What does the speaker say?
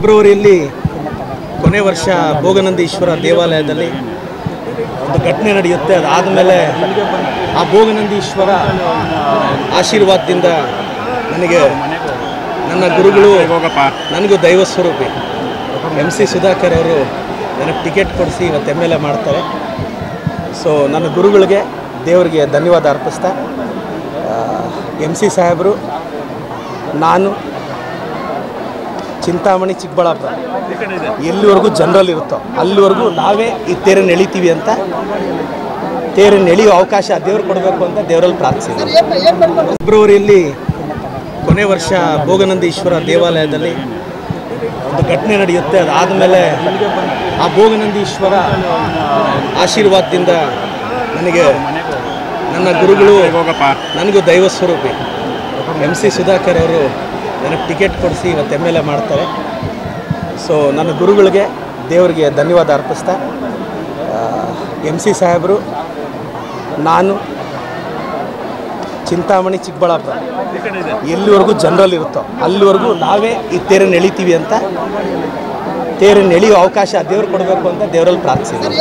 ಫೆಬ್ರವರಿಯಲ್ಲಿ ಕೊನೆ ವರ್ಷ ಭೋಗನಂದೀಶ್ವರ ದೇವಾಲಯದಲ್ಲಿ ಒಂದು ಘಟನೆ ನಡೆಯುತ್ತೆ. ಅದಾದಮೇಲೆ ಆ ಭೋಗನಂದೀಶ್ವರ ಆಶೀರ್ವಾದದಿಂದ ನನಗೆ ನನ್ನ ಗುರುಗಳು, ನನಗೂ ದೈವ ಸ್ವರೂಪಿ MC ಸುಧಾಕರ್ ಅವರು ನನಗೆ ಟಿಕೆಟ್ ಕೊಡಿಸಿ ಇವತ್ತು MLA ಮಾಡ್ತಾರೆ. ಸೊ ನನ್ನ ಗುರುಗಳಿಗೆ ದೇವರಿಗೆ ಧನ್ಯವಾದ ಅರ್ಪಿಸ್ತಾ, MC ಸಾಹೇಬರು, ನಾನು ಚಿಂತಾಮಣಿ ಚಿಕ್ಕಬಳ್ಳಾಪುರ ಎಲ್ಲಿವರೆಗೂ ಜನರಲ್ ಇರುತ್ತೋ ಅಲ್ಲಿವರೆಗೂ ನಾವೇ ಈ ತೇರನ್ನು ಎಳಿತೀವಿ ಅಂತ, ತೇರನ್ನು ಎಳೆಯುವ ಅವಕಾಶ ದೇವರು ಕೊಡಬೇಕು ಅಂತ ದೇವರಲ್ಲಿ ಪ್ರಾರ್ಥಿಸಿದ್ದೀನಿ. ಫೆಬ್ರವರಿಯಲ್ಲಿ ಕೊನೆ ವರ್ಷ ಭೋಗನಂದೀಶ್ವರ ದೇವಾಲಯದಲ್ಲಿ ಒಂದು ಘಟನೆ ನಡೆಯುತ್ತೆ. ಅದಾದಮೇಲೆ ಆ ಭೋಗನಂದೀಶ್ವರ ಆಶೀರ್ವಾದದಿಂದ ನನಗೆ ನನ್ನ ಗುರುಗಳು, ನನಗೂ ದೈವ ಸ್ವರೂಪಿ MC ಸುಧಾಕರ್ ಅವರು ನನಗೆ ಟಿಕೆಟ್ ಕೊಡಿಸಿ ಇವತ್ತು MLA ಮಾಡ್ತಾರೆ. ಸೊ ನನ್ನ ಗುರುಗಳಿಗೆ ದೇವರಿಗೆ ಧನ್ಯವಾದ ಅರ್ಪಿಸ್ತಾ, MC ಸಾಹೇಬರು, ನಾನು ಚಿಂತಾಮಣಿ ಚಿಕ್ಕಬಳ್ಳಾಪುರ ಎಲ್ಲಿವರೆಗೂ ಜನರಲ್ ಇರುತ್ತೋ ಅಲ್ಲಿವರೆಗೂ ನಾವೇ ಈ ತೇರನ್ನು ಎಳಿತೀವಿ ಅಂತ, ತೇರನ್ನು ಎಳೆಯುವ ಅವಕಾಶ ದೇವರು ಕೊಡಬೇಕು ಅಂತ ದೇವರಲ್ಲಿ ಪ್ರಾರ್ಥಿಸಿದ್ದೀನಿ.